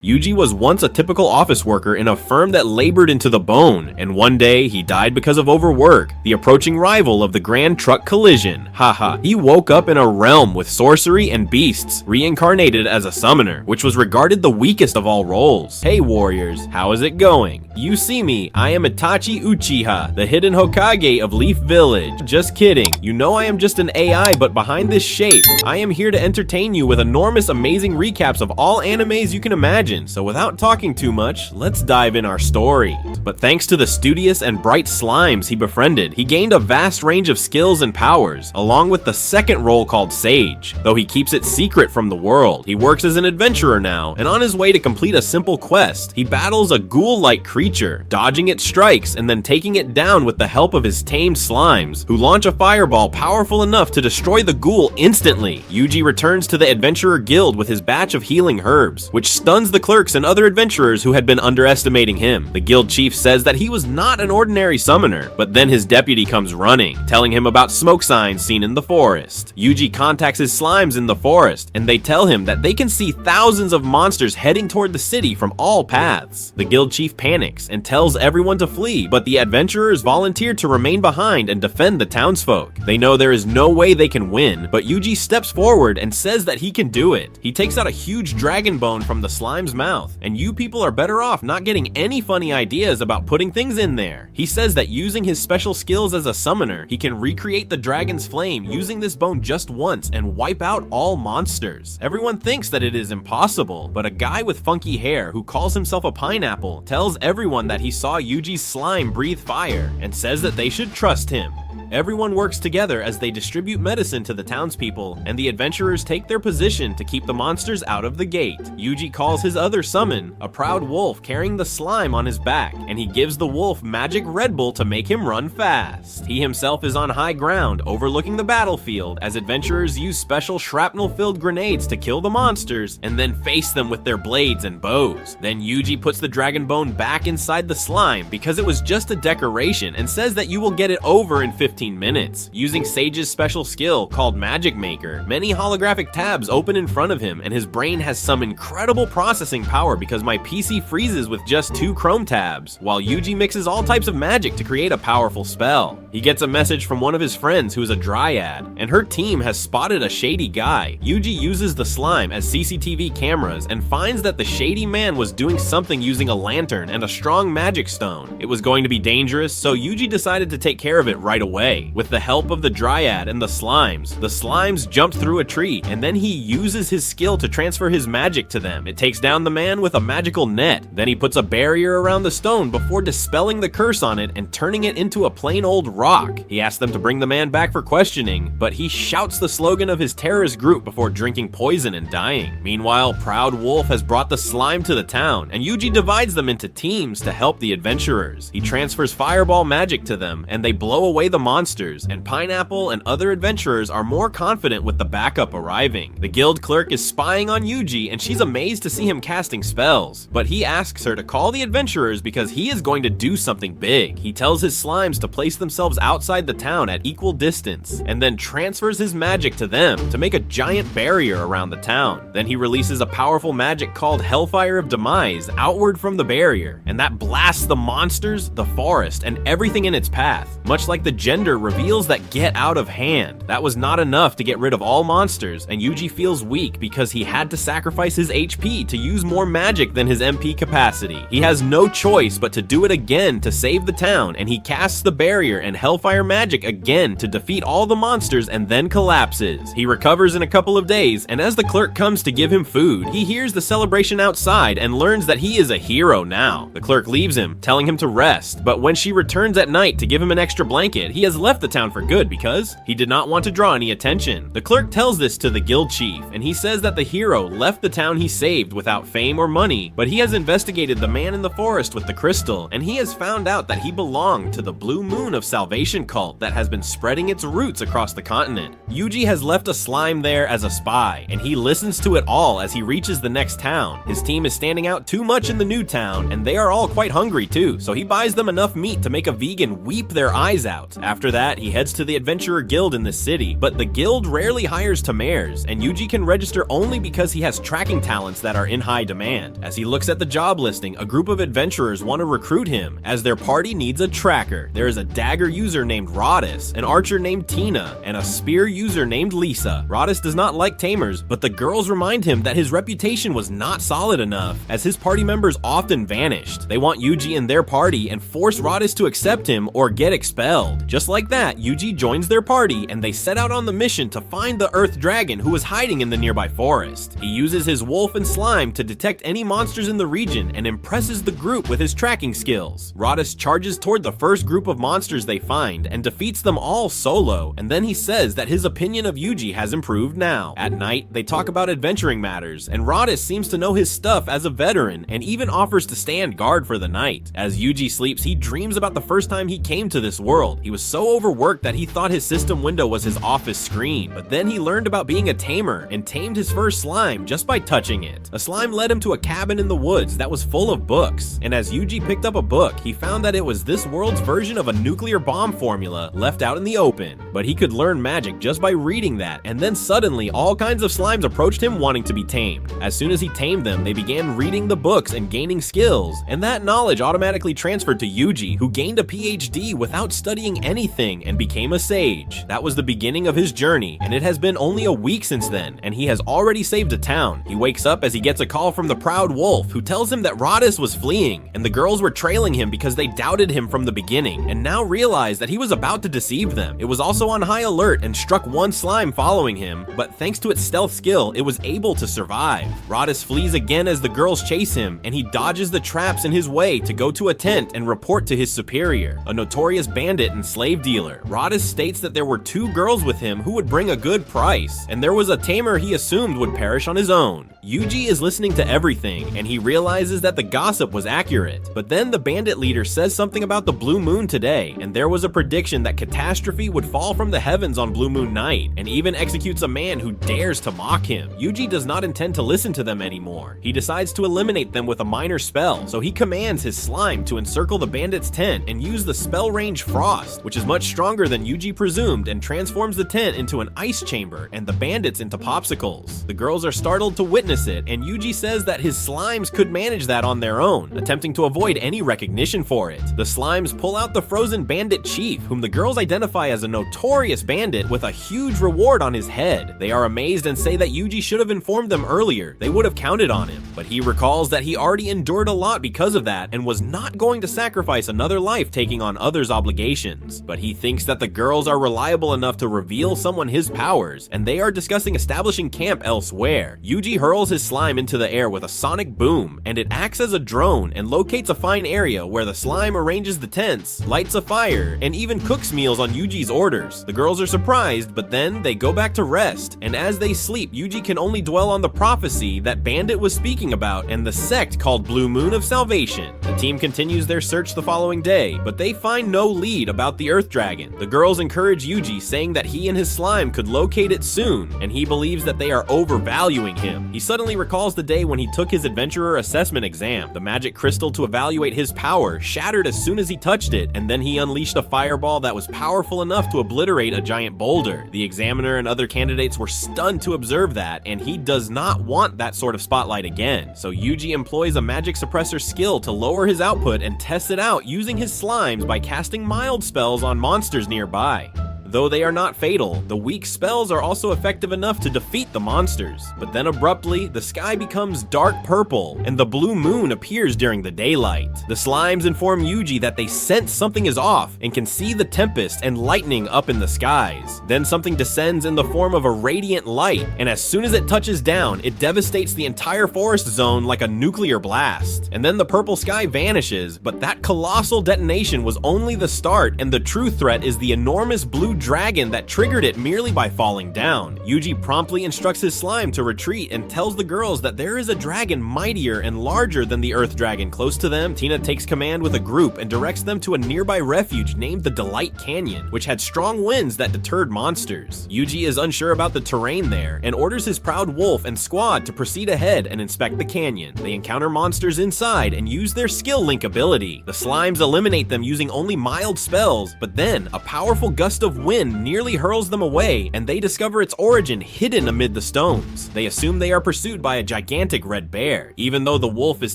Yuji was once a typical office worker in a firm that labored into the bone, and one day he died because of overwork, the approaching rival of the Grand Truck Collision. Haha. He woke up in a realm with sorcery and beasts, reincarnated as a summoner, which was regarded the weakest of all roles. Hey warriors, how is it going? You see me, I am Itachi Uchiha, the hidden Hokage of Leaf Village. Just kidding, you know I am just an AI, but behind this shape, I am here to entertain you with enormous amazing recaps of all animes you can imagine. So without talking too much, let's dive in our story. But thanks to the studious and bright slimes he befriended, he gained a vast range of skills and powers, along with the second role called Sage. Though he keeps it secret from the world, he works as an adventurer now, and on his way to complete a simple quest, he battles a ghoul-like creature, dodging its strikes and then taking it down with the help of his tamed slimes, who launch a fireball powerful enough to destroy the ghoul instantly. Yuji returns to the Adventurer Guild with his batch of healing herbs, which stuns the clerks and other adventurers who had been underestimating him. The guild chief says that he was not an ordinary summoner, but then his deputy comes running, telling him about smoke signs seen in the forest. Yuji contacts his slimes in the forest, and they tell him that they can see thousands of monsters heading toward the city from all paths. The guild chief panics and tells everyone to flee, but the adventurers volunteer to remain behind and defend the townsfolk. They know there is no way they can win, but Yuji steps forward and says that he can do it. He takes out a huge dragon bone from the slime's mouth, and you people are better off not getting any funny ideas about putting things in there. He says that using his special skills as a summoner, he can recreate the dragon's flame using this bone just once and wipe out all monsters. Everyone thinks that it is impossible, but a guy with funky hair who calls himself a pineapple tells everyone that he saw Yuji's slime breathe fire and says that they should trust him. Everyone works together as they distribute medicine to the townspeople, and the adventurers take their position to keep the monsters out of the gate. Yuji calls his other summon, a proud wolf carrying the slime on his back, and he gives the wolf magic Red Bull to make him run fast. He himself is on high ground, overlooking the battlefield, as adventurers use special shrapnel-filled grenades to kill the monsters, and then face them with their blades and bows. Then Yuji puts the dragon bone back inside the slime because it was just a decoration, and says that you will get it over in 15 minutes. Using Sage's special skill called Magic Maker, many holographic tabs open in front of him, and his brain has some incredible processing power because my PC freezes with just 2 Chrome tabs, while Yuji mixes all types of magic to create a powerful spell. He gets a message from one of his friends who is a dryad, and her team has spotted a shady guy. Yuji uses the slime as CCTV cameras and finds that the shady man was doing something using a lantern and a strong magic stone. It was going to be dangerous, so Yuji decided to take care of it right away. With the help of the dryad and the slimes jumped through a tree, and then he uses his skill to transfer his magic to them. It takes down the man with a magical net. Then he puts a barrier around the stone before dispelling the curse on it and turning it into a plain old rock. He asks them to bring the man back for questioning, but he shouts the slogan of his terrorist group before drinking poison and dying. Meanwhile, Proud Wolf has brought the slime to the town, and Yuji divides them into teams to help the adventurers. He transfers fireball magic to them, and they blow away the monsters, and Pineapple and other adventurers are more confident with the backup arriving. The guild clerk is spying on Yuji, and she's amazed to see him casting spells, but he asks her to call the adventurers because he is going to do something big. He tells his slimes to place themselves outside the town at equal distance, and then transfers his magic to them to make a giant barrier around the town. Then he releases a powerful magic called Hellfire of Demise outward from the barrier, and that blasts the monsters, the forest, and everything in its path, much like the gender reveals that get out of hand. That was not enough to get rid of all monsters, and Yuji feels weak because he had to sacrifice his HP to use more magic than his MP capacity. He has no choice but to do it again to save the town, and he casts the barrier and Hellfire magic again to defeat all the monsters and then collapses. He recovers in a couple of days, and as the clerk comes to give him food, he hears the celebration outside and learns that he is a hero now. The clerk leaves him, telling him to rest, but when she returns at night to give him an extra blanket, he has left the town for good because he did not want to draw any attention. The clerk tells this to the guild chief, and he says that the hero left the town he saved without fame or money, but he has investigated the man in the forest with the crystal, and he has found out that he belonged to the Blue Moon of Salvation cult that has been spreading its roots across the continent. Yuji has left a slime there as a spy, and he listens to it all as he reaches the next town. His team is standing out too much in the new town, and they are all quite hungry too, so he buys them enough meat to make a vegan weep their eyes out. After After that, he heads to the Adventurer Guild in the city, but the guild rarely hires Tamares, and Yuji can register only because he has tracking talents that are in high demand. As he looks at the job listing, a group of adventurers want to recruit him, as their party needs a tracker. There is a dagger user named Rodis, an archer named Tina, and a spear user named Lisa. Rodis does not like tamers, but the girls remind him that his reputation was not solid enough, as his party members often vanished. They want Yuji in their party and force Rodis to accept him or get expelled. Just like that, Yuji joins their party and they set out on the mission to find the Earth Dragon who was hiding in the nearby forest. He uses his wolf and slime to detect any monsters in the region and impresses the group with his tracking skills. Rodis charges toward the first group of monsters they find and defeats them all solo, and then he says that his opinion of Yuji has improved now. At night, they talk about adventuring matters, and Rodis seems to know his stuff as a veteran and even offers to stand guard for the night. As Yuji sleeps, he dreams about the first time he came to this world. He was so overworked that he thought his system window was his office screen, but then he learned about being a tamer and tamed his first slime just by touching it. A slime led him to a cabin in the woods that was full of books, and as Yuji picked up a book, he found that it was this world's version of a nuclear bomb formula left out in the open. But he could learn magic just by reading that, and then suddenly all kinds of slimes approached him wanting to be tamed. As soon as he tamed them, they began reading the books and gaining skills, and that knowledge automatically transferred to Yuji, who gained a PhD without studying anything and became a sage. That was the beginning of his journey, and it has been only a week since then, and he has already saved a town. He wakes up as he gets a call from the Proud Wolf, who tells him that Rodis was fleeing, and the girls were trailing him because they doubted him from the beginning, and now realize that he was about to deceive them. It was also on high alert and struck one slime following him, but thanks to its stealth skill, it was able to survive. Rodis flees again as the girls chase him, and he dodges the traps in his way to go to a tent and report to his superior, a notorious bandit and slave dealer. Rodis states that there were two girls with him who would bring a good price, and there was a tamer he assumed would perish on his own. Yuji is listening to everything, and he realizes that the gossip was accurate. But then the bandit leader says something about the blue moon today, and there was a prediction that catastrophe would fall from the heavens on blue moon night, and even executes a man who dares to mock him. Yuji does not intend to listen to them anymore. He decides to eliminate them with a minor spell, so he commands his slime to encircle the bandit's tent and use the spell range Frost, which is much stronger than Yuji presumed, and transforms the tent into an ice chamber and the bandits into popsicles. The girls are startled to witness it, and Yuji says that his slimes could manage that on their own, attempting to avoid any recognition for it. The slimes pull out the frozen bandit chief, whom the girls identify as a notorious bandit with a huge reward on his head. They are amazed and say that Yuji should have informed them earlier. They would have counted on him, but he recalls that he already endured a lot because of that and was not going to sacrifice another life taking on others' obligations. But he thinks that the girls are reliable enough to reveal someone his powers, and they are discussing establishing camp elsewhere. Yuji hurls his slime into the air with a sonic boom, and it acts as a drone and locates a fine area where the slime arranges the tents, lights a fire, and even cooks meals on Yuji's orders. The girls are surprised, but then they go back to rest, and as they sleep, Yuji can only dwell on the prophecy that Bandit was speaking about and the sect called Blue Moon of Salvation. The team continues their search the following day, but they find no lead about the Earth Dragon. The girls encourage Yuji, saying that he and his slime could locate it soon, and he believes that they are overvaluing him. He suddenly recalls the day when he took his adventurer assessment exam. The magic crystal to evaluate his power shattered as soon as he touched it, and then he unleashed a fireball that was powerful enough to obliterate a giant boulder. The examiner and other candidates were stunned to observe that, and he does not want that sort of spotlight again. So Yuji employs a magic suppressor skill to lower his output and tests it out using his slimes by casting mild spells on monsters nearby. Though they are not fatal, the weak spells are also effective enough to defeat the monsters. But then abruptly, the sky becomes dark purple, and the blue moon appears during the daylight. The slimes inform Yuji that they sense something is off and can see the tempest and lightning up in the skies. Then something descends in the form of a radiant light, and as soon as it touches down, it devastates the entire forest zone like a nuclear blast. And then the purple sky vanishes, but that colossal detonation was only the start, and the true threat is the enormous blue dragon that triggered it merely by falling down. Yuji promptly instructs his slime to retreat and tells the girls that there is a dragon mightier and larger than the earth dragon close to them. Tina takes command with a group and directs them to a nearby refuge named the Delight Canyon, which had strong winds that deterred monsters. Yuji is unsure about the terrain there and orders his proud wolf and squad to proceed ahead and inspect the canyon. They encounter monsters inside and use their skill link ability. The slimes eliminate them using only mild spells, but then a powerful gust of wind nearly hurls them away and they discover its origin hidden amid the stones. They assume they are pursued by a gigantic red bear. Even though the wolf is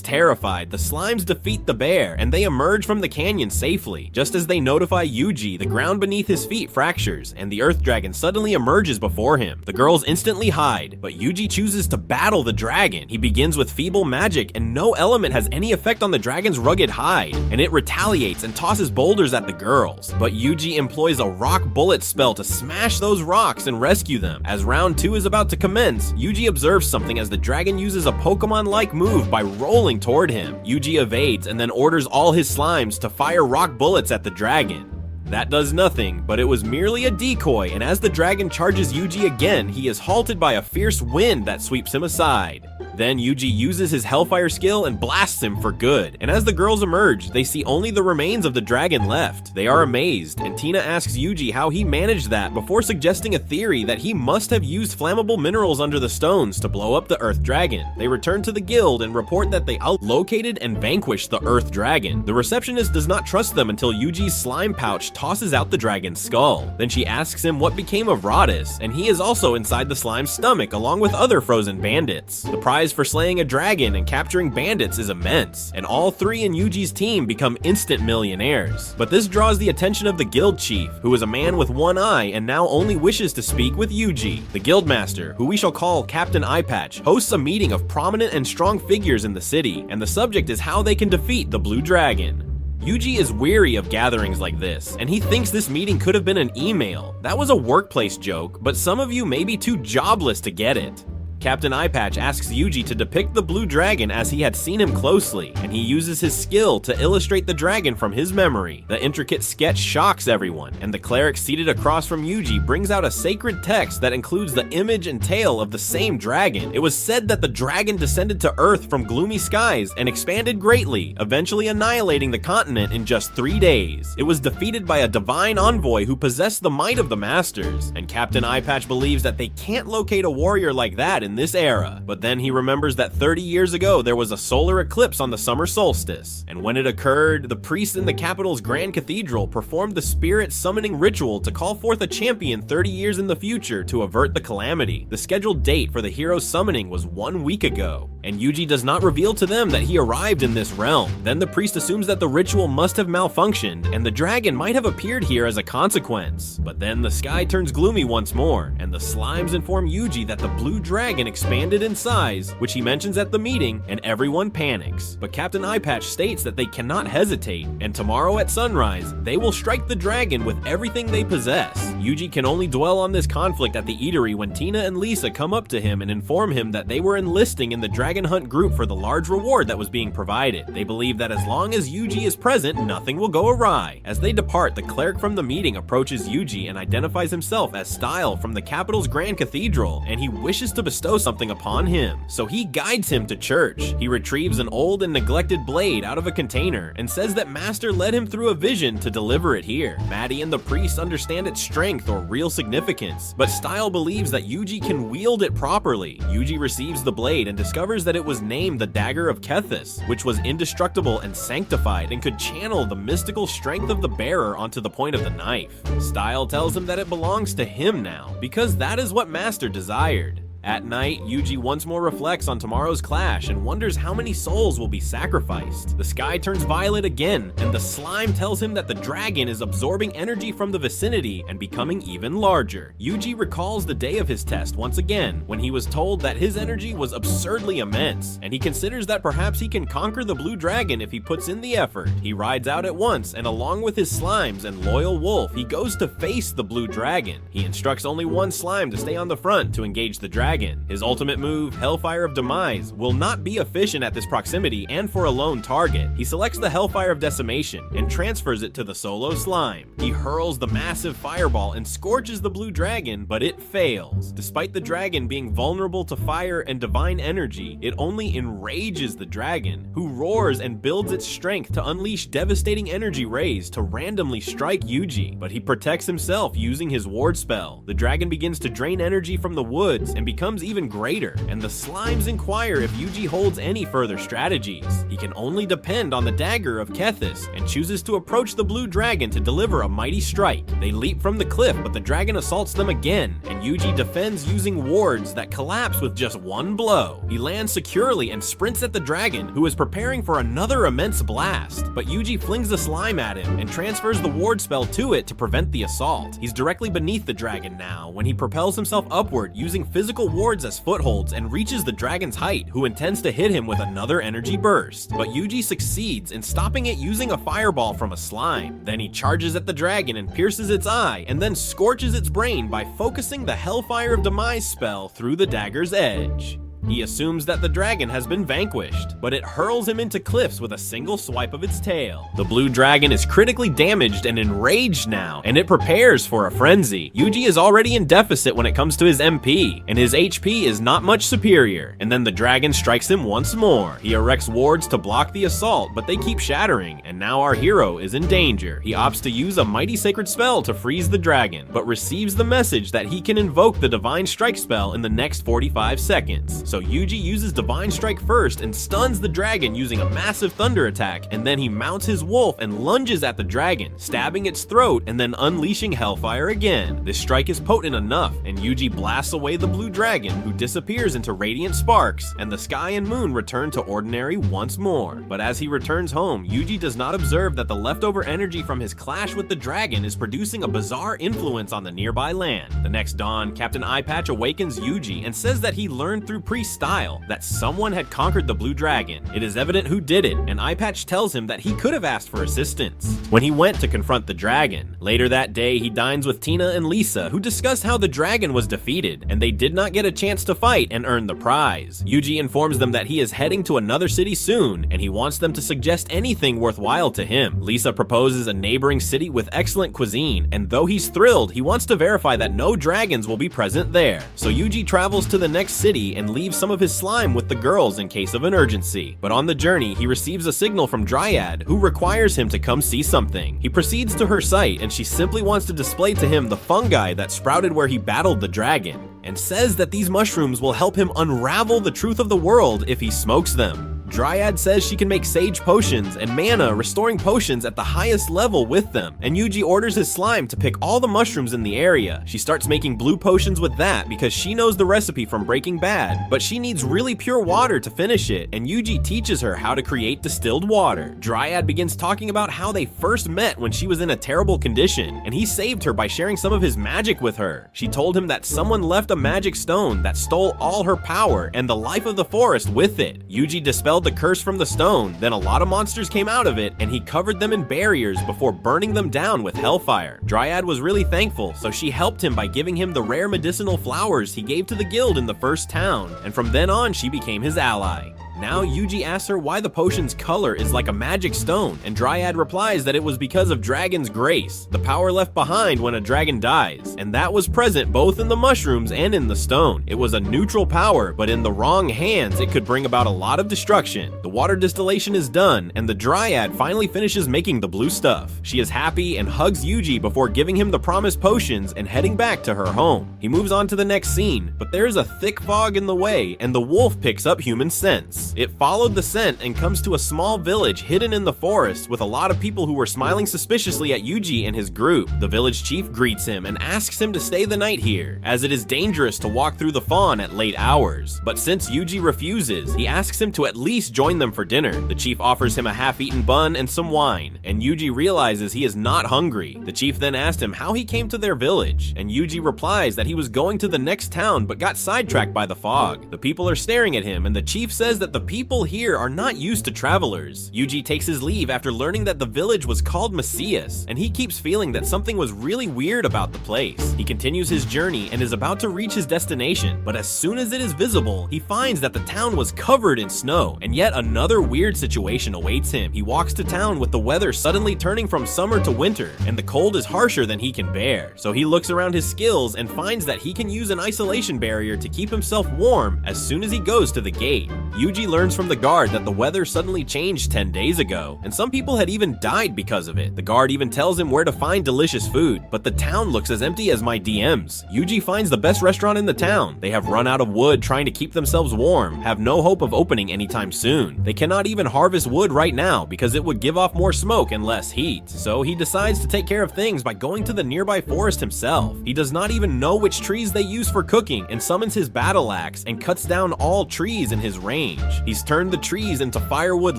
terrified, the slimes defeat the bear and they emerge from the canyon safely. Just as they notify Yuji, the ground beneath his feet fractures and the earth dragon suddenly emerges before him. The girls instantly hide, but Yuji chooses to battle the dragon. He begins with feeble magic and no element has any effect on the dragon's rugged hide, and it retaliates and tosses boulders at the girls. But Yuji employs a rock bullet spell to smash those rocks and rescue them. As round 2 is about to commence, Yuji observes something as the dragon uses a Pokemon-like move by rolling toward him. Yuji evades and then orders all his slimes to fire rock bullets at the dragon. That does nothing, but it was merely a decoy, and as the dragon charges Yuji again, he is halted by a fierce wind that sweeps him aside. Then Yuji uses his Hellfire skill and blasts him for good, and as the girls emerge, they see only the remains of the dragon left. They are amazed, and Tina asks Yuji how he managed that before suggesting a theory that he must have used flammable minerals under the stones to blow up the Earth Dragon. They return to the guild and report that they outlocated and vanquished the Earth Dragon. The receptionist does not trust them until Yuji's slime pouch tosses out the dragon's skull. Then she asks him what became of Radis, and he is also inside the slime's stomach along with other frozen bandits. The prize for slaying a dragon and capturing bandits is immense, and all 3 in Yuji's team become instant millionaires. But this draws the attention of the guild chief, who is a man with one eye and now only wishes to speak with Yuji. The guildmaster, who we shall call Captain Eyepatch, hosts a meeting of prominent and strong figures in the city, and the subject is how they can defeat the Blue Dragon. Yuji is weary of gatherings like this, and he thinks this meeting could have been an email. That was a workplace joke, but some of you may be too jobless to get it. Captain Eyepatch asks Yuji to depict the blue dragon as he had seen him closely, and he uses his skill to illustrate the dragon from his memory. The intricate sketch shocks everyone, and the cleric seated across from Yuji brings out a sacred text that includes the image and tail of the same dragon. It was said that the dragon descended to Earth from gloomy skies and expanded greatly, eventually annihilating the continent in just 3 days. It was defeated by a divine envoy who possessed the might of the masters, and Captain Eyepatch believes that they can't locate a warrior like that in this era. But then he remembers that 30 years ago there was a solar eclipse on the summer solstice, and when it occurred, the priests in the capital's Grand Cathedral performed the spirit summoning ritual to call forth a champion 30 years in the future to avert the calamity. The scheduled date for the hero's summoning was 1 week ago, and Yuji does not reveal to them that he arrived in this realm. Then the priest assumes that the ritual must have malfunctioned, and the dragon might have appeared here as a consequence. But then the sky turns gloomy once more, and the slimes inform Yuji that the blue dragon expanded in size, which he mentions at the meeting, and everyone panics. But Captain Eyepatch states that they cannot hesitate, and tomorrow at sunrise, they will strike the dragon with everything they possess. Yuji can only dwell on this conflict at the eatery when Tina and Lisa come up to him and inform him that they were enlisting in the dragon hunt group for the large reward that was being provided. They believe that as long as Yuji is present, nothing will go awry. As they depart, the cleric from the meeting approaches Yuji and identifies himself as Style from the capital's Grand Cathedral, and he wishes to bestow something upon him. So he guides him to church. He retrieves an old and neglected blade out of a container and says that Master led him through a vision to deliver it here. Maddie and the priest understand its strength or real significance, but Style believes that Yuji can wield it properly. Yuji receives the blade and discovers that it was named the Dagger of Kethis, which was indestructible and sanctified and could channel the mystical strength of the bearer onto the point of the knife. Style tells him that it belongs to him now, because that is what Master desired. At night, Yuji once more reflects on tomorrow's clash and wonders how many souls will be sacrificed. The sky turns violet again, and the slime tells him that the dragon is absorbing energy from the vicinity and becoming even larger. Yuji recalls the day of his test once again, when he was told that his energy was absurdly immense, and he considers that perhaps he can conquer the blue dragon if he puts in the effort. He rides out at once, and along with his slimes and loyal wolf, he goes to face the blue dragon. He instructs only one slime to stay on the front to engage the dragon, dragon. His ultimate move, Hellfire of Demise, will not be efficient at this proximity and for a lone target. He selects the Hellfire of Decimation and transfers it to the solo slime. He hurls the massive fireball and scorches the blue dragon, but it fails. Despite the dragon being vulnerable to fire and divine energy, it only enrages the dragon, who roars and builds its strength to unleash devastating energy rays to randomly strike Yuji, but he protects himself using his ward spell. The dragon begins to drain energy from the woods and becomes even greater, and the slimes inquire if Yuji holds any further strategies. He can only depend on the dagger of Kethis and chooses to approach the blue dragon to deliver a mighty strike. They leap from the cliff, but the dragon assaults them again, and Yuji defends using wards that collapse with just one blow. He lands securely and sprints at the dragon, who is preparing for another immense blast, but Yuji flings the slime at him and transfers the ward spell to it to prevent the assault. He's directly beneath the dragon now when he propels himself upward using physical wards as footholds and reaches the dragon's height, who intends to hit him with another energy burst. But Yuji succeeds in stopping it using a fireball from a slime. Then he charges at the dragon and pierces its eye, and then scorches its brain by focusing the Hellfire of Demise spell through the dagger's edge. He assumes that the dragon has been vanquished, but it hurls him into cliffs with a single swipe of its tail. The blue dragon is critically damaged and enraged now, and it prepares for a frenzy. Yuji is already in deficit when it comes to his MP, and his HP is not much superior, and then the dragon strikes him once more. He erects wards to block the assault, but they keep shattering, and now our hero is in danger. He opts to use a mighty sacred spell to freeze the dragon, but receives the message that he can invoke the divine strike spell in the next 45 seconds. So Yuji uses Divine Strike first and stuns the dragon using a massive thunder attack, and then he mounts his wolf and lunges at the dragon, stabbing its throat and then unleashing Hellfire again. This strike is potent enough, and Yuji blasts away the blue dragon, who disappears into radiant sparks, and the sky and moon return to ordinary once more. But as he returns home, Yuji does not observe that the leftover energy from his clash with the dragon is producing a bizarre influence on the nearby land. The next dawn, Captain Eyepatch awakens Yuji and says that he learned through style that someone had conquered the blue dragon. It is evident who did it, and Eyepatch tells him that he could have asked for assistance when he went to confront the dragon. Later that day, he dines with Tina and Lisa, who discuss how the dragon was defeated, and they did not get a chance to fight and earn the prize. Yuji informs them that he is heading to another city soon, and he wants them to suggest anything worthwhile to him. Lisa proposes a neighboring city with excellent cuisine, and though he's thrilled, he wants to verify that no dragons will be present there. So Yuji travels to the next city and leaves some of his slime with the girls in case of an urgency. But on the journey, he receives a signal from Dryad, who requires him to come see something. He proceeds to her site, and she simply wants to display to him the fungi that sprouted where he battled the dragon, and says that these mushrooms will help him unravel the truth of the world if he smokes them. Dryad says she can make sage potions and mana restoring potions at the highest level with them, and Yuji orders his slime to pick all the mushrooms in the area. She starts making blue potions with that because she knows the recipe from Breaking Bad, but she needs really pure water to finish it, and Yuji teaches her how to create distilled water. Dryad begins talking about how they first met when she was in a terrible condition, and he saved her by sharing some of his magic with her. She told him that someone left a magic stone that stole all her power and the life of the forest with it. Yuji dispelled the curse from the stone, then a lot of monsters came out of it, and he covered them in barriers before burning them down with hellfire. Dryad was really thankful, so she helped him by giving him the rare medicinal flowers he gave to the guild in the first town, and from then on she became his ally. Now Yuji asks her why the potion's color is like a magic stone, and Dryad replies that it was because of Dragon's Grace, the power left behind when a dragon dies, and that was present both in the mushrooms and in the stone. It was a neutral power, but in the wrong hands it could bring about a lot of destruction. The water distillation is done, and the Dryad finally finishes making the blue stuff. She is happy and hugs Yuji before giving him the promised potions and heading back to her home. He moves on to the next scene, but there is a thick fog in the way, and the wolf picks up human scents. It followed the scent and comes to a small village hidden in the forest with a lot of people who were smiling suspiciously at Yuji and his group. The village chief greets him and asks him to stay the night here, as it is dangerous to walk through the fawn at late hours. But since Yuji refuses, he asks him to at least join them for dinner. The chief offers him a half-eaten bun and some wine, and Yuji realizes he is not hungry. The chief then asked him how he came to their village, and Yuji replies that he was going to the next town but got sidetracked by the fog. The people are staring at him, and the chief says that the people here are not used to travelers. Yuji takes his leave after learning that the village was called Messias, and he keeps feeling that something was really weird about the place. He continues his journey and is about to reach his destination, but as soon as it is visible, he finds that the town was covered in snow, and yet another weird situation awaits him. He walks to town with the weather suddenly turning from summer to winter, and the cold is harsher than he can bear. So he looks around his skills and finds that he can use an isolation barrier to keep himself warm as soon as he goes to the gate. Yuji learns from the guard that the weather suddenly changed 10 days ago, and some people had even died because of it. The guard even tells him where to find delicious food, but the town looks as empty as my DMs. Yuji finds the best restaurant in the town. They have run out of wood trying to keep themselves warm, have no hope of opening anytime soon. They cannot even harvest wood right now because it would give off more smoke and less heat. So he decides to take care of things by going to the nearby forest himself. He does not even know which trees they use for cooking and summons his battle axe and cuts down all trees in his range. He's turned the trees into firewood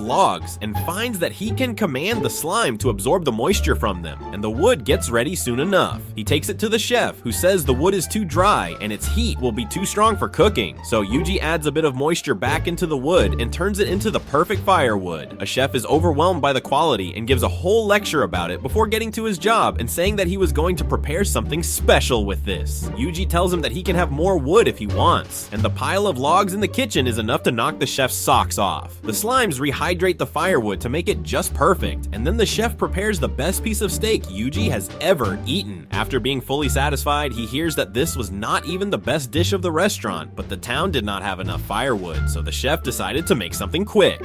logs and finds that he can command the slime to absorb the moisture from them, and the wood gets ready soon enough. He takes it to the chef, who says the wood is too dry and its heat will be too strong for cooking. So Yuji adds a bit of moisture back into the wood and turns it into the perfect firewood. A chef is overwhelmed by the quality and gives a whole lecture about it before getting to his job and saying that he was going to prepare something special with this. Yuji tells him that he can have more wood if he wants, and the pile of logs in the kitchen is enough to knock the chef's socks off. The slimes rehydrate the firewood to make it just perfect, and then the chef prepares the best piece of steak Yuji has ever eaten. After being fully satisfied, he hears that this was not even the best dish of the restaurant, but the town did not have enough firewood, so the chef decided to make something quick.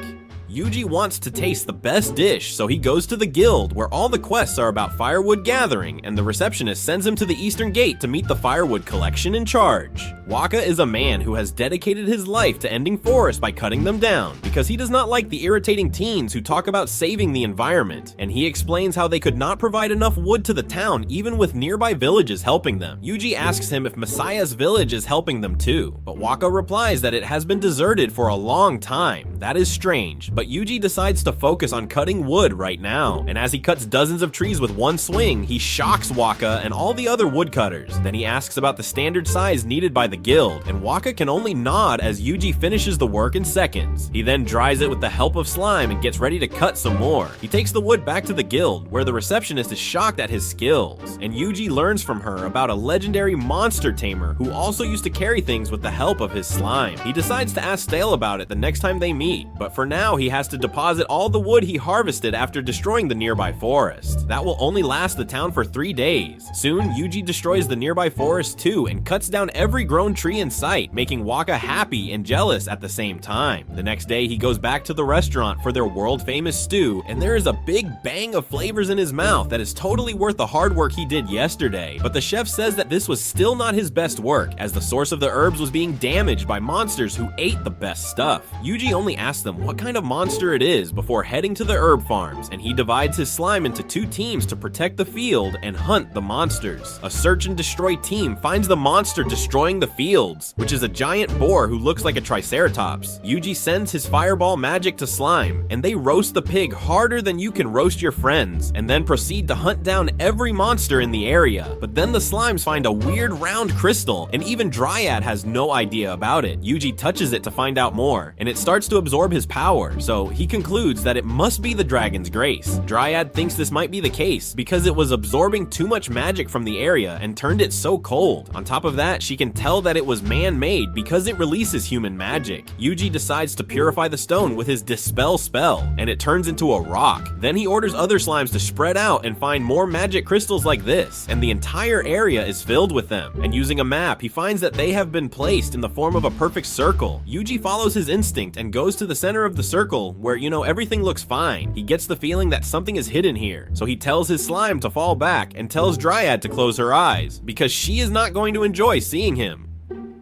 Yuji wants to taste the best dish, so he goes to the guild, where all the quests are about firewood gathering, and the receptionist sends him to the eastern gate to meet the firewood collection in charge. Waka is a man who has dedicated his life to ending forests by cutting them down, because he does not like the irritating teens who talk about saving the environment, and he explains how they could not provide enough wood to the town even with nearby villages helping them. Yuji asks him if Messiah's village is helping them too, but Waka replies that it has been deserted for a long time. That is strange, but Yuji decides to focus on cutting wood right now, and as he cuts dozens of trees with one swing, he shocks Waka and all the other woodcutters. Then he asks about the standard size needed by the guild, and Waka can only nod as Yuji finishes the work in seconds. He then dries it with the help of slime and gets ready to cut some more. He takes the wood back to the guild, where the receptionist is shocked at his skills, and Yuji learns from her about a legendary monster tamer who also used to carry things with the help of his slime. He decides to ask Stale about it the next time they meet, but for now he has to deposit all the wood he harvested after destroying the nearby forest. That will only last the town for 3 days. Soon, Yuji destroys the nearby forest too and cuts down every grown tree in sight, making Waka happy and jealous at the same time. The next day, he goes back to the restaurant for their world-famous stew, and there is a big bang of flavors in his mouth that is totally worth the hard work he did yesterday. But the chef says that this was still not his best work, as the source of the herbs was being damaged by monsters who ate the best stuff. Yuji only asks them what kind of monster it is before heading to the herb farms, and he divides his slime into 2 teams to protect the field and hunt the monsters. A search and destroy team finds the monster destroying the fields, which is a giant boar who looks like a triceratops. Yuji sends his fireball magic to slime, and they roast the pig harder than you can roast your friends, and then proceed to hunt down every monster in the area. But then the slimes find a weird round crystal, and even Dryad has no idea about it. Yuji touches it to find out more, and it starts to absorb his power, so he concludes that it must be the dragon's grace. Dryad thinks this might be the case because it was absorbing too much magic from the area and turned it so cold. On top of that, she can tell that it was man-made because it releases human magic. Yuji decides to purify the stone with his dispel spell, and it turns into a rock. Then he orders other slimes to spread out and find more magic crystals like this, and the entire area is filled with them. And using a map, he finds that they have been placed in the form of a perfect circle. Yuji follows his instinct and goes to the center of the circle where, everything looks fine. He gets the feeling that something is hidden here, so he tells his slime to fall back and tells Dryad to close her eyes, because she is not going to enjoy seeing him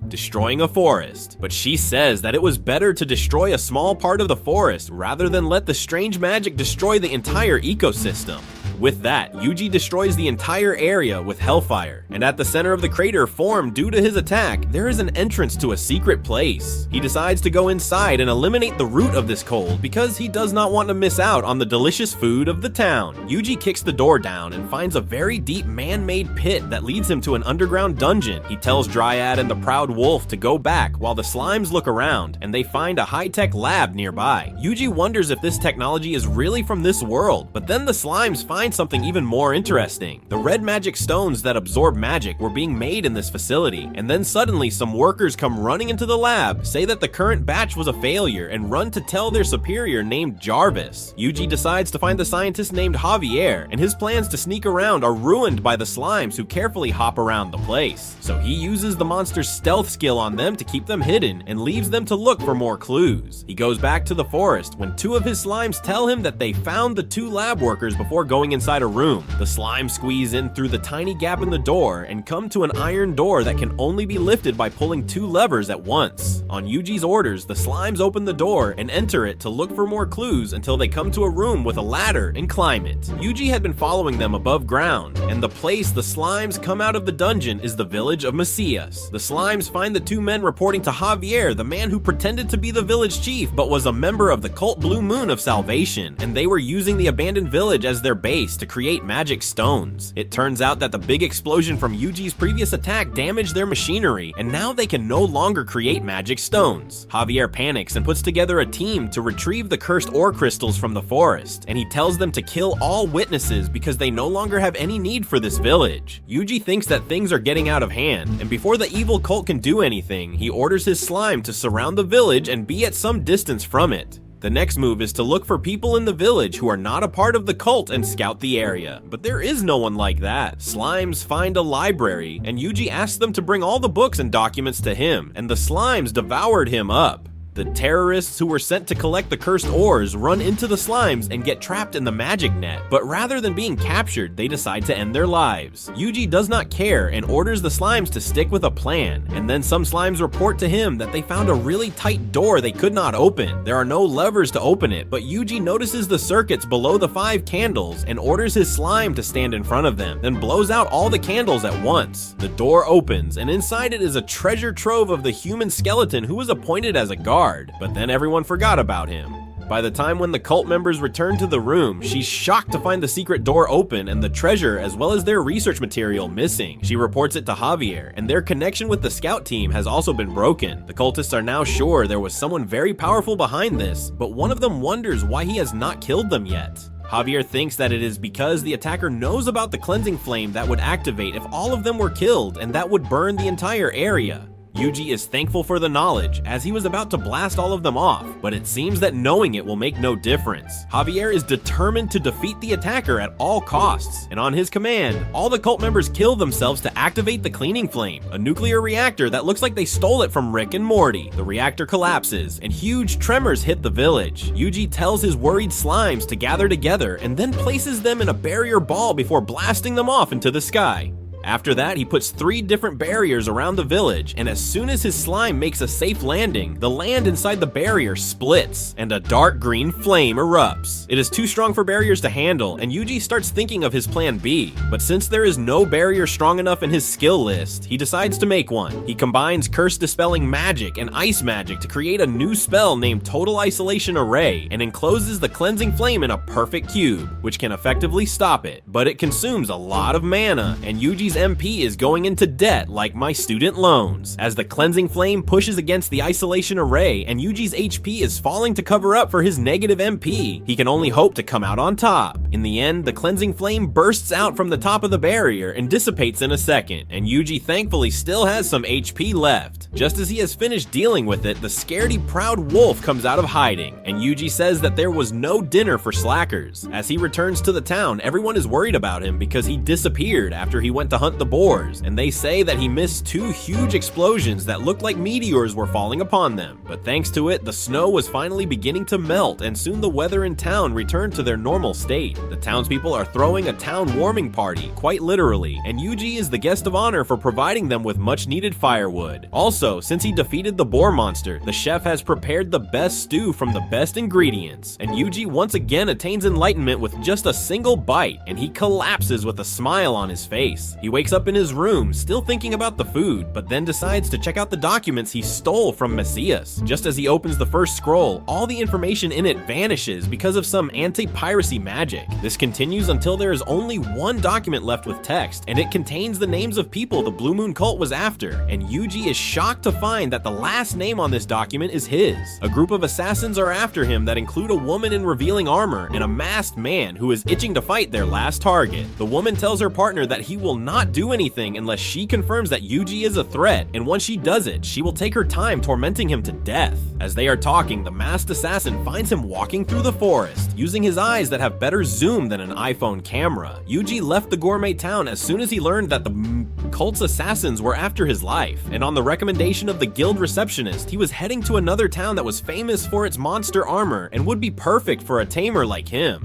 destroying a forest. But she says that it was better to destroy a small part of the forest rather than let the strange magic destroy the entire ecosystem. With that, Yuji destroys the entire area with hellfire, and at the center of the crater formed due to his attack, there is an entrance to a secret place. He decides to go inside and eliminate the root of this cold because he does not want to miss out on the delicious food of the town. Yuji kicks the door down and finds a very deep man-made pit that leads him to an underground dungeon. He tells Dryad and the Proud Wolf to go back while the slimes look around, and they find a high-tech lab nearby. Yuji wonders if this technology is really from this world, but then the slimes find something even more interesting. The red magic stones that absorb magic were being made in this facility, and then suddenly some workers come running into the lab, say that the current batch was a failure, and run to tell their superior named Jarvis. Yuji decides to find the scientist named Javier, and his plans to sneak around are ruined by the slimes who carefully hop around the place. So he uses the monster's stealth skill on them to keep them hidden and leaves them to look for more clues. He goes back to the forest when two of his slimes tell him that they found the two lab workers before going inside a room. The slimes squeeze in through the tiny gap in the door and come to an iron door that can only be lifted by pulling two levers at once. On Yuji's orders, the slimes open the door and enter it to look for more clues until they come to a room with a ladder and climb it. Yuji had been following them above ground, and the place the slimes come out of the dungeon is the village of Messias. The slimes find the two men reporting to Javier, the man who pretended to be the village chief but was a member of the cult Blue Moon of Salvation, and they were using the abandoned village as their base to create magic stones. It turns out that the big explosion from Yuji's previous attack damaged their machinery, and now they can no longer create magic stones. Javier panics and puts together a team to retrieve the cursed ore crystals from the forest, and he tells them to kill all witnesses because they no longer have any need for this village. Yuji thinks that things are getting out of hand, and before the evil cult can do anything, he orders his slime to surround the village and be at some distance from it. The next move is to look for people in the village who are not a part of the cult and scout the area, but there is no one like that. Slimes find a library, and Yuji asks them to bring all the books and documents to him, and the slimes devoured him up. The terrorists who were sent to collect the cursed ores run into the slimes and get trapped in the magic net, but rather than being captured, they decide to end their lives. Yuji does not care and orders the slimes to stick with a plan, and then some slimes report to him that they found a really tight door they could not open. There are no levers to open it, but Yuji notices the circuits below the 5 candles and orders his slime to stand in front of them, then blows out all the candles at once. The door opens, and inside it is a treasure trove of the human skeleton who was appointed as a guard. But then everyone forgot about him. By the time when the cult members return to the room, she's shocked to find the secret door open and the treasure as well as their research material missing. She reports it to Javier, and their connection with the scout team has also been broken. The cultists are now sure there was someone very powerful behind this, but one of them wonders why he has not killed them yet. Javier thinks that it is because the attacker knows about the cleansing flame that would activate if all of them were killed, and that would burn the entire area. Yuji is thankful for the knowledge, as he was about to blast all of them off, but it seems that knowing it will make no difference. Javier is determined to defeat the attacker at all costs, and on his command, all the cult members kill themselves to activate the cleaning flame, a nuclear reactor that looks like they stole it from Rick and Morty. The reactor collapses, and huge tremors hit the village. Yuji tells his worried slimes to gather together, and then places them in a barrier ball before blasting them off into the sky. After that, he puts 3 different barriers around the village, and as soon as his slime makes a safe landing, the land inside the barrier splits, and a dark green flame erupts. It is too strong for barriers to handle, and Yuji starts thinking of his plan B, but since there is no barrier strong enough in his skill list, he decides to make one. He combines curse-dispelling magic and ice magic to create a new spell named Total Isolation Array, and encloses the cleansing flame in a perfect cube, which can effectively stop it, but it consumes a lot of mana, and Yuji's MP is going into debt like my student loans. As the cleansing flame pushes against the isolation array and Yuji's HP is falling to cover up for his negative MP, he can only hope to come out on top. In the end, the cleansing flame bursts out from the top of the barrier and dissipates in a second, and Yuji thankfully still has some HP left. Just as he has finished dealing with it, the scaredy proud wolf comes out of hiding, and Yuji says that there was no dinner for slackers. As he returns to the town, everyone is worried about him because he disappeared after he went to hunt the boars, and they say that he missed 2 huge explosions that looked like meteors were falling upon them. But thanks to it, the snow was finally beginning to melt, and soon the weather in town returned to their normal state. The townspeople are throwing a town warming party, quite literally, and Yuji is the guest of honor for providing them with much needed firewood. Also, since he defeated the boar monster, the chef has prepared the best stew from the best ingredients, and Yuji once again attains enlightenment with just a single bite, and he collapses with a smile on his face. He wakes up in his room, still thinking about the food, but then decides to check out the documents he stole from Messias. Just as he opens the first scroll, all the information in it vanishes because of some anti-piracy magic. This continues until there is only one document left with text, and it contains the names of people the Blue Moon cult was after, and Yuji is shocked to find that the last name on this document is his. A group of assassins are after him that include a woman in revealing armor and a masked man who is itching to fight their last target. The woman tells her partner that he will not do anything unless she confirms that Yuji is a threat, and once she does it, she will take her time tormenting him to death. As they are talking, the masked assassin finds him walking through the forest, using his eyes that have better zoom than an iPhone camera. Yuji left the gourmet town as soon as he learned that the cult's assassins were after his life, and on the recommendation of the guild receptionist, he was heading to another town that was famous for its monster armor and would be perfect for a tamer like him.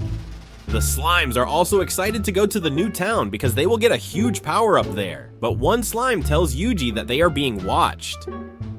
The slimes are also excited to go to the new town because they will get a huge power up there, but one slime tells Yuji that they are being watched.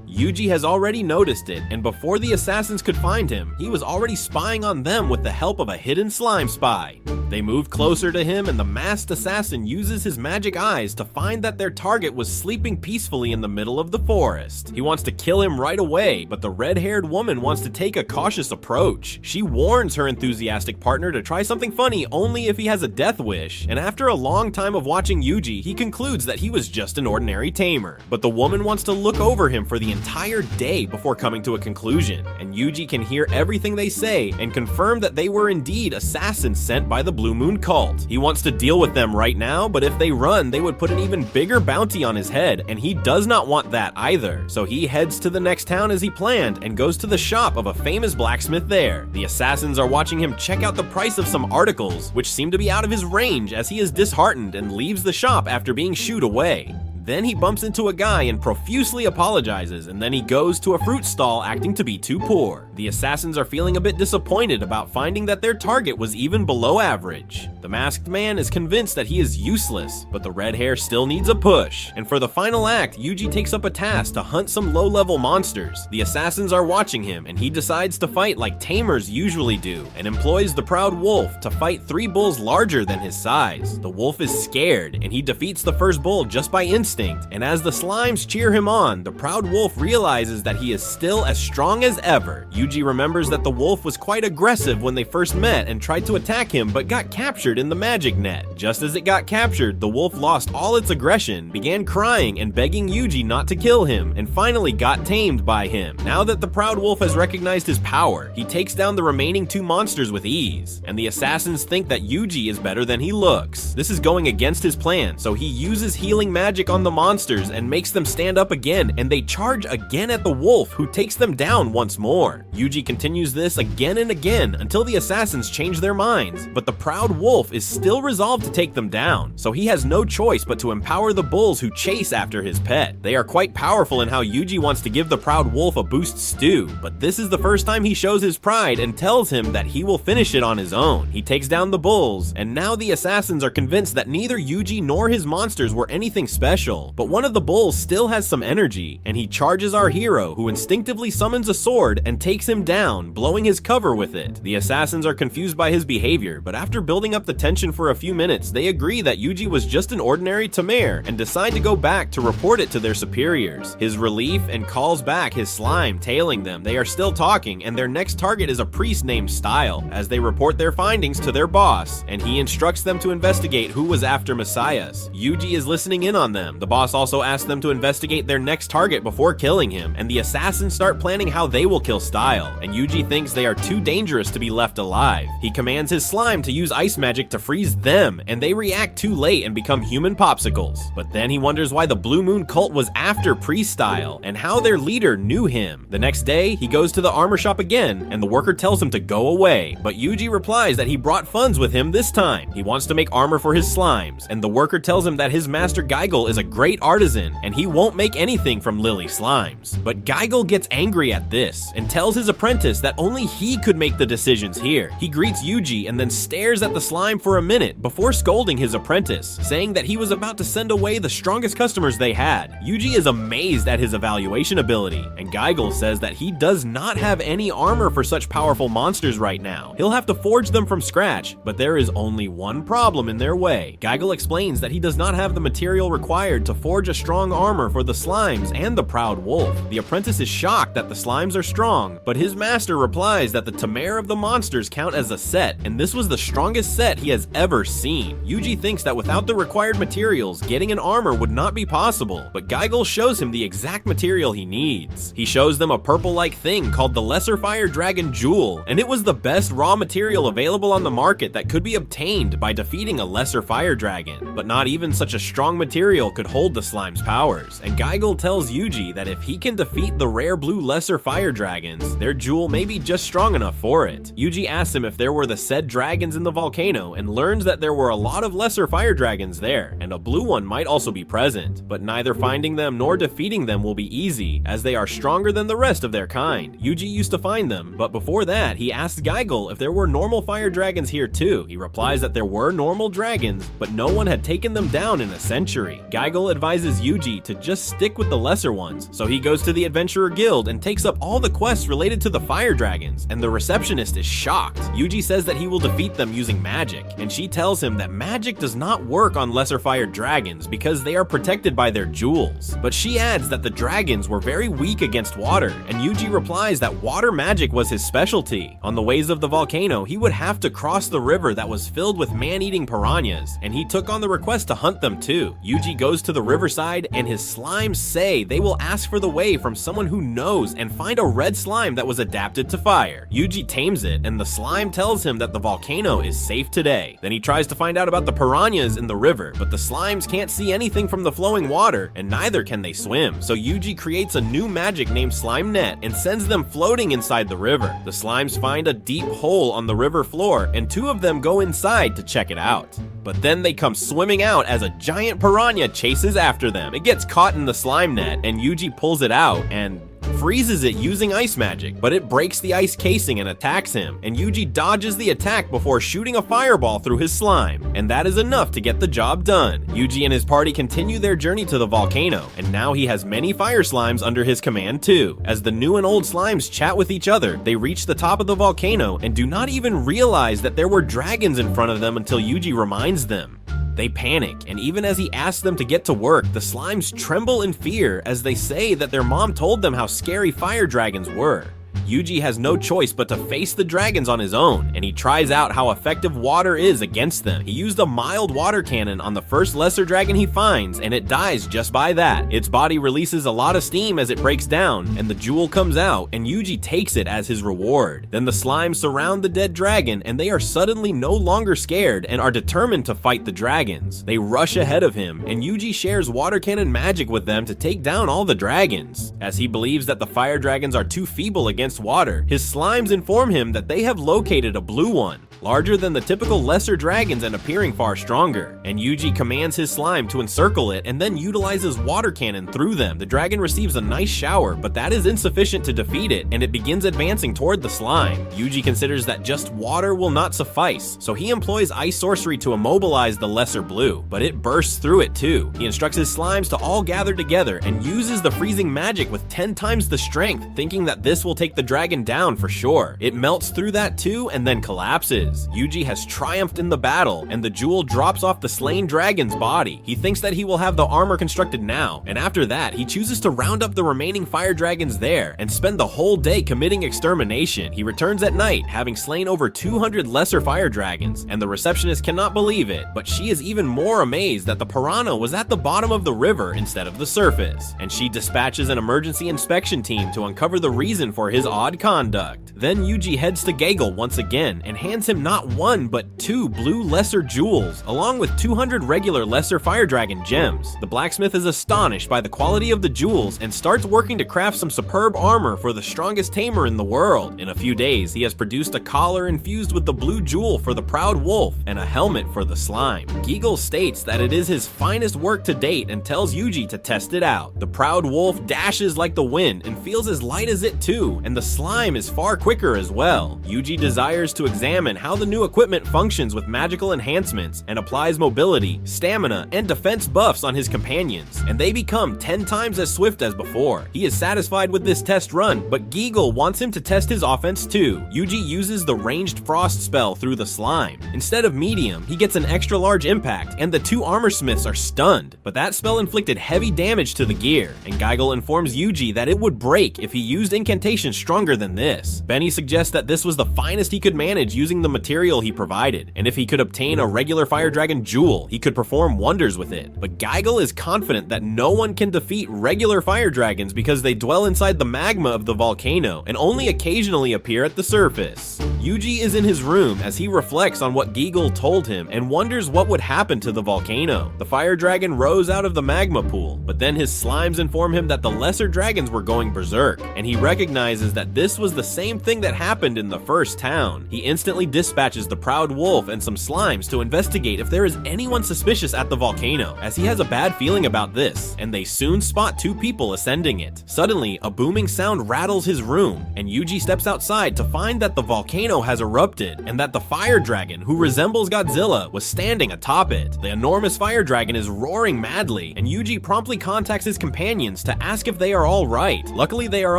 Yuji has already noticed it, and before the assassins could find him, he was already spying on them with the help of a hidden slime spy. They move closer to him, and the masked assassin uses his magic eyes to find that their target was sleeping peacefully in the middle of the forest. He wants to kill him right away, but the red-haired woman wants to take a cautious approach. She warns her enthusiastic partner to try something funny only if he has a death wish, and after a long time of watching Yuji, he concludes that he was just an ordinary tamer. But the woman wants to look over him for the entire day before coming to a conclusion, and Yuji can hear everything they say and confirm that they were indeed assassins sent by the Blue Moon cult. He wants to deal with them right now, but if they run, they would put an even bigger bounty on his head, and he does not want that either. So he heads to the next town as he planned and goes to the shop of a famous blacksmith there. The assassins are watching him check out the price of some articles, which seem to be out of his range as he is disheartened and leaves the shop after being shooed away. Then he bumps into a guy and profusely apologizes, and then he goes to a fruit stall acting to be too poor. The assassins are feeling a bit disappointed about finding that their target was even below average. The masked man is convinced that he is useless, but the red hair still needs a push. And for the final act, Yuji takes up a task to hunt some low-level monsters. The assassins are watching him, and he decides to fight like tamers usually do, and employs the proud wolf to fight 3 bulls larger than his size. The wolf is scared, and he defeats the first bull just by instinct. And as the slimes cheer him on, the proud wolf realizes that he is still as strong as ever. Yuji remembers that the wolf was quite aggressive when they first met and tried to attack him but got captured in the magic net. Just as it got captured, the wolf lost all its aggression, began crying and begging Yuji not to kill him, and finally got tamed by him. Now that the proud wolf has recognized his power, he takes down the remaining 2 monsters with ease, and the assassins think that Yuji is better than he looks. This is going against his plan, so he uses healing magic on the monsters and makes them stand up again, and they charge again at the wolf, who takes them down once more. Yuji continues this again and again until the assassins change their minds, but the proud wolf is still resolved to take them down, so he has no choice but to empower the bulls who chase after his pet. They are quite powerful in how Yuji wants to give the proud wolf a boost stew, but this is the first time he shows his pride and tells him that he will finish it on his own. He takes down the bulls, and now the assassins are convinced that neither Yuji nor his monsters were anything special. But one of the bulls still has some energy, and he charges our hero, who instinctively summons a sword and takes him down, blowing his cover with it. The assassins are confused by his behavior, but after building up the tension for a few minutes, they agree that Yuji was just an ordinary tamer and decide to go back to report it to their superiors. His relief and calls back his slime, tailing them. They are still talking, and their next target is a priest named Style, as they report their findings to their boss, and he instructs them to investigate who was after Messias. Yuji is listening in on them. The boss also asks them to investigate their next target before killing him, and the assassins start planning how they will kill Style. while, and Yuji thinks they are too dangerous to be left alive. He commands his slime to use ice magic to freeze them, and they react too late and become human popsicles. But then he wonders why the Blue Moon cult was after Priest-style, and how their leader knew him. The next day, he goes to the armor shop again, and the worker tells him to go away, but Yuji replies that he brought funds with him this time. He wants to make armor for his slimes, and the worker tells him that his master Geigel is a great artisan, and he won't make anything from lily slimes. But Geigel gets angry at this, and tells his apprentice that only he could make the decisions here. He greets Yuji and then stares at the slime for a minute before scolding his apprentice, saying that he was about to send away the strongest customers they had. Yuji is amazed at his evaluation ability, and Geigel says that he does not have any armor for such powerful monsters right now. He'll have to forge them from scratch, but there is only one problem in their way. Geigel explains that he does not have the material required to forge a strong armor for the slimes and the proud wolf. The apprentice is shocked that the slimes are strong, but his master replies that the Tamare of the monsters count as a set, and this was the strongest set he has ever seen. Yuji thinks that without the required materials, getting an armor would not be possible, but Geigel shows him the exact material he needs. He shows them a purple-like thing called the Lesser Fire Dragon Jewel, and it was the best raw material available on the market that could be obtained by defeating a Lesser Fire Dragon. But not even such a strong material could hold the slime's powers, and Geigel tells Yuji that if he can defeat the rare blue Lesser Fire Dragons, their jewel may be just strong enough for it. Yuji asks him if there were the said dragons in the volcano, and learns that there were a lot of Lesser Fire Dragons there, and a blue one might also be present, but neither finding them nor defeating them will be easy, as they are stronger than the rest of their kind. Yuji used to find them, but before that, he asks Geigel if there were normal fire dragons here too. He replies that there were normal dragons, but no one had taken them down in a century. Geigel advises Yuji to just stick with the lesser ones, so he goes to the Adventurer Guild and takes up all the quests related to the fire dragons, and the receptionist is shocked. Yuji says that he will defeat them using magic, and she tells him that magic does not work on lesser fire dragons because they are protected by their jewels. But she adds that the dragons were very weak against water, and Yuji replies that water magic was his specialty. On the ways of the volcano, he would have to cross the river that was filled with man-eating piranhas, and he took on the request to hunt them too. Yuji goes to the riverside, and his slimes say they will ask for the way from someone who knows and find a red slime that was adapted to fire. Yuji tames it, and the slime tells him that the volcano is safe today. Then he tries to find out about the piranhas in the river, but the slimes can't see anything from the flowing water, and neither can they swim. So Yuji creates a new magic named Slime Net and sends them floating inside the river. The slimes find a deep hole on the river floor, and two of them go inside to check it out. But then they come swimming out as a giant piranha chases after them. It gets caught in the slime net, and Yuji pulls it out and freezes it using ice magic, but it breaks the ice casing and attacks him, and Yuji dodges the attack before shooting a fireball through his slime, and that is enough to get the job done. Yuji and his party continue their journey to the volcano, and now he has many fire slimes under his command too. As the new and old slimes chat with each other, they reach the top of the volcano and do not even realize that there were dragons in front of them until Yuji reminds them. They panic, and even as he asks them to get to work, the slimes tremble in fear as they say that their mom told them how scary fire dragons were. Yuji has no choice but to face the dragons on his own, and he tries out how effective water is against them. He used a mild water cannon on the first lesser dragon he finds, and it dies just by that. Its body releases a lot of steam as it breaks down, and the jewel comes out, and Yuji takes it as his reward. Then the slimes surround the dead dragon, and they are suddenly no longer scared and are determined to fight the dragons. They rush ahead of him, and Yuji shares water cannon magic with them to take down all the dragons. As he believes that the fire dragons are too feeble against water, his slimes inform him that they have located a blue one, larger than the typical lesser dragons and appearing far stronger, and Yuji commands his slime to encircle it and then utilizes water cannon through them. The dragon receives a nice shower, but that is insufficient to defeat it, and it begins advancing toward the slime. Yuji considers that just water will not suffice, so he employs ice sorcery to immobilize the lesser blue, but it bursts through it too. He instructs his slimes to all gather together and uses the freezing magic with 10 times the strength, thinking that this will take the dragon down for sure. It melts through that too and then collapses. is. Yuji has triumphed in the battle, and the jewel drops off the slain dragon's body. He thinks that he will have the armor constructed now, and after that, he chooses to round up the remaining fire dragons there and spend the whole day committing extermination. He returns at night, having slain over 200 lesser fire dragons, and the receptionist cannot believe it, but she is even more amazed that the piranha was at the bottom of the river instead of the surface, and she dispatches an emergency inspection team to uncover the reason for his odd conduct. Then Yuji heads to Gagel once again and hands him not one but 2 blue lesser jewels, along with 200 regular lesser fire dragon gems. The blacksmith is astonished by the quality of the jewels and starts working to craft some superb armor for the strongest tamer in the world. In a few days, he has produced a collar infused with the blue jewel for the proud wolf and a helmet for the slime. Gigel states that it is his finest work to date and tells Yuji to test it out. The proud wolf dashes like the wind and feels as light as it too, and the slime is far quicker as well. Yuji desires to examine how the new equipment functions with magical enhancements and applies mobility, stamina, and defense buffs on his companions, and they become 10 times as swift as before. He is satisfied with this test run, but Gigel wants him to test his offense too. Yuji uses the ranged frost spell through the slime. Instead of medium, he gets an extra large impact, and the 2 armor smiths are stunned, but that spell inflicted heavy damage to the gear, and Gigel informs Yuji that it would break if he used incantations stronger than this. Benny suggests that this was the finest he could manage using the material he provided, and if he could obtain a regular fire dragon jewel, he could perform wonders with it. But Gigel is confident that no one can defeat regular fire dragons because they dwell inside the magma of the volcano and only occasionally appear at the surface. Yuji is in his room as he reflects on what Gigel told him and wonders what would happen to the volcano. The fire dragon rose out of the magma pool, but then his slimes inform him that the lesser dragons were going berserk, and he recognizes that this was the same thing that happened in the first town. He instantly dispatches the proud wolf and some slimes to investigate if there is anyone suspicious at the volcano, as he has a bad feeling about this, and they soon spot 2 people ascending it. Suddenly, a booming sound rattles his room, and Yuji steps outside to find that the volcano has erupted, and that the fire dragon, who resembles Godzilla, was standing atop it. The enormous fire dragon is roaring madly, and Yuji promptly contacts his companions to ask if they are all right. Luckily, they are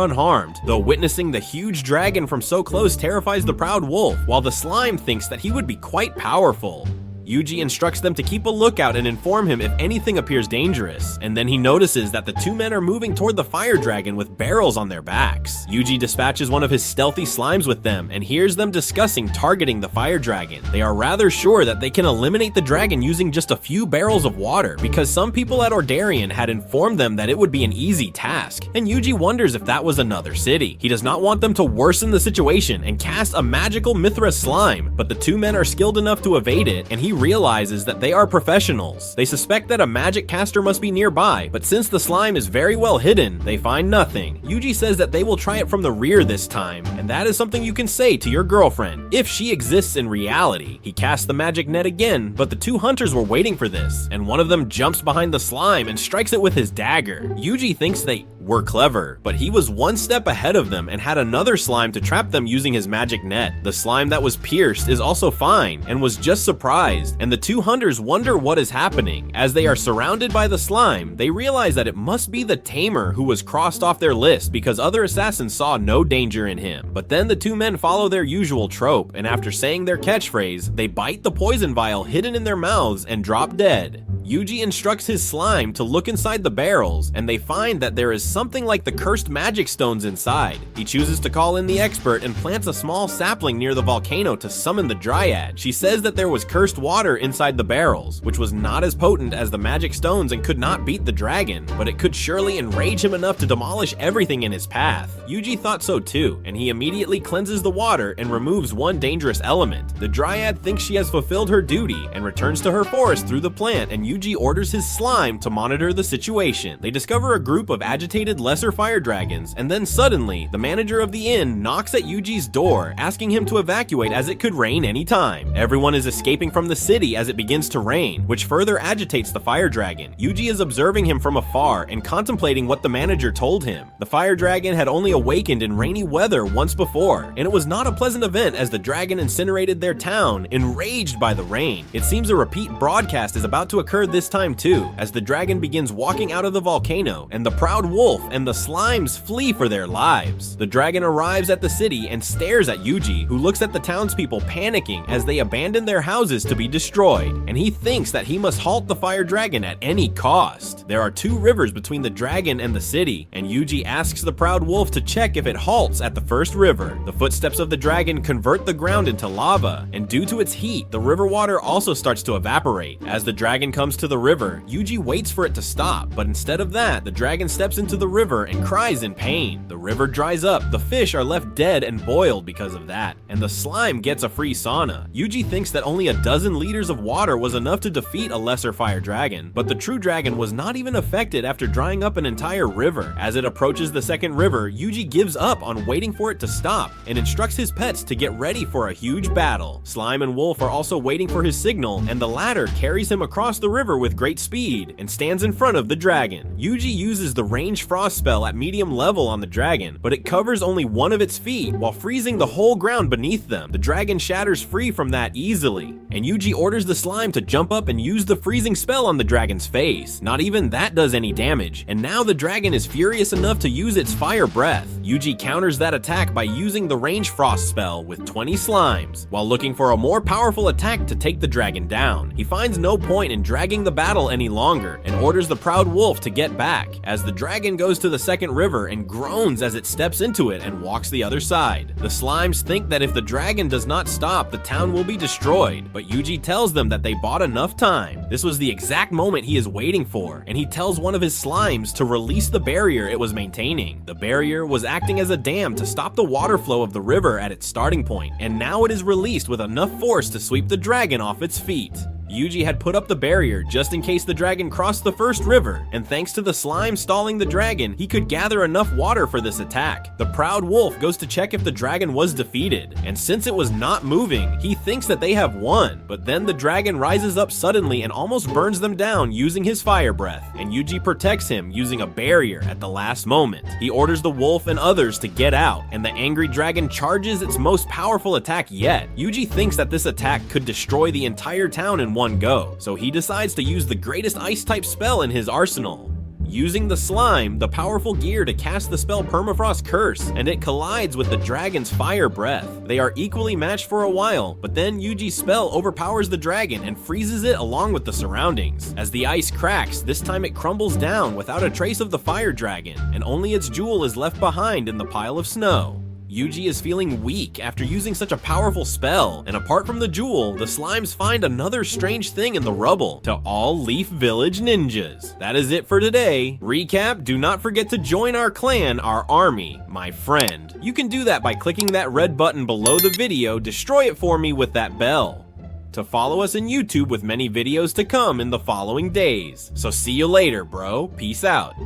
unharmed, though witnessing the huge dragon from so close terrifies the proud wolf, while the slime thinks that he would be quite powerful. Yuji instructs them to keep a lookout and inform him if anything appears dangerous, and then he notices that the 2 men are moving toward the fire dragon with barrels on their backs. Yuji dispatches one of his stealthy slimes with them and hears them discussing targeting the fire dragon. They are rather sure that they can eliminate the dragon using just a few barrels of water, because some people at Ordarian had informed them that it would be an easy task, and Yuji wonders if that was another city. He does not want them to worsen the situation and cast a magical Mithra slime, but the 2 men are skilled enough to evade it, and he realizes that they are professionals. They suspect that a magic caster must be nearby, but since the slime is very well hidden, they find nothing. Yuji says that they will try it from the rear this time, and that is something you can say to your girlfriend, if she exists in reality. He casts the magic net again, but the 2 hunters were waiting for this, and one of them jumps behind the slime and strikes it with his dagger. Yuji thinks they were clever, but he was 1 step ahead of them and had another slime to trap them using his magic net. The slime that was pierced is also fine and was just surprised, and the 2 hunters wonder what is happening. As they are surrounded by the slime, they realize that it must be the tamer who was crossed off their list because other assassins saw no danger in him. But then the 2 men follow their usual trope, and after saying their catchphrase, they bite the poison vial hidden in their mouths and drop dead. Yuji instructs his slime to look inside the barrels, and they find that there is something like the cursed magic stones inside. He chooses to call in the expert and plants a small sapling near the volcano to summon the dryad. She says that there was cursed water inside the barrels, which was not as potent as the magic stones and could not beat the dragon, but it could surely enrage him enough to demolish everything in his path. Yuji thought so too, and he immediately cleanses the water and removes 1 dangerous element. The dryad thinks she has fulfilled her duty and returns to her forest through the plant, and Yuji orders his slime to monitor the situation. They discover a group of agitated lesser fire dragons, and then suddenly, the manager of the inn knocks at Yuji's door, asking him to evacuate as it could rain anytime. Everyone is escaping from the city as it begins to rain, which further agitates the fire dragon. Yuji is observing him from afar and contemplating what the manager told him. The fire dragon had only awakened in rainy weather once before, and it was not a pleasant event as the dragon incinerated their town, enraged by the rain. It seems a repeat broadcast is about to occur occurred this time too, as the dragon begins walking out of the volcano, and the proud wolf and the slimes flee for their lives. The dragon arrives at the city and stares at Yuji, who looks at the townspeople panicking as they abandon their houses to be destroyed, and he thinks that he must halt the fire dragon at any cost. There are 2 rivers between the dragon and the city, and Yuji asks the proud wolf to check if it halts at the first river. The footsteps of the dragon convert the ground into lava, and due to its heat, the river water also starts to evaporate. As the dragon comes to the river, Yuji waits for it to stop, but instead of that, the dragon steps into the river and cries in pain. The river dries up, the fish are left dead and boiled because of that, and the slime gets a free sauna. Yuji thinks that only a dozen liters of water was enough to defeat a lesser fire dragon, but the true dragon was not even affected after drying up an entire river. As it approaches the second river, Yuji gives up on waiting for it to stop and instructs his pets to get ready for a huge battle. Slime and Wolf are also waiting for his signal, and the latter carries him across the river with great speed and stands in front of the dragon. Yuji uses the range frost spell at medium level on the dragon, but it covers only one of its feet while freezing the whole ground beneath them. The dragon shatters free from that easily, and Yuji orders the slime to jump up and use the freezing spell on the dragon's face. Not even that does any damage, and now the dragon is furious enough to use its fire breath. Yuji counters that attack by using the range frost spell with 20 slimes, while looking for a more powerful attack to take the dragon down. He finds no point in dragging the battle any longer and orders the proud wolf to get back, as the dragon goes to the second river and groans as it steps into it and walks the other side. The slimes think that if the dragon does not stop, the town will be destroyed, but Yuji tells them that they bought enough time. This was the exact moment he is waiting for, and he tells one of his slimes to release the barrier it was maintaining. The barrier was acting as a dam to stop the water flow of the river at its starting point, and now it is released with enough force to sweep the dragon off its feet. Yuji had put up the barrier just in case the dragon crossed the first river, and thanks to the slime stalling the dragon, he could gather enough water for this attack. The proud wolf goes to check if the dragon was defeated, and since it was not moving, he thinks that they have won, but then the dragon rises up suddenly and almost burns them down using his fire breath, and Yuji protects him using a barrier at the last moment. He orders the wolf and others to get out, and the angry dragon charges its most powerful attack yet. Yuji thinks that this attack could destroy the entire town in one go, so he decides to use the greatest ice-type spell in his arsenal, using the slime, the powerful gear, to cast the spell Permafrost Curse, and it collides with the dragon's fire breath. They are equally matched for a while, but then Yuji's spell overpowers the dragon and freezes it along with the surroundings. As the ice cracks, this time it crumbles down without a trace of the fire dragon, and only its jewel is left behind in the pile of snow. Yuji is feeling weak after using such a powerful spell, and apart from the jewel, the slimes find another strange thing in the rubble. To all Leaf Village ninjas. That is it for today. Recap: do not forget to join our clan, our army, my friend. You can do that by clicking that red button below the video. Destroy it for me with that bell. To follow us in YouTube with many videos to come in the following days. So see you later, bro. Peace out.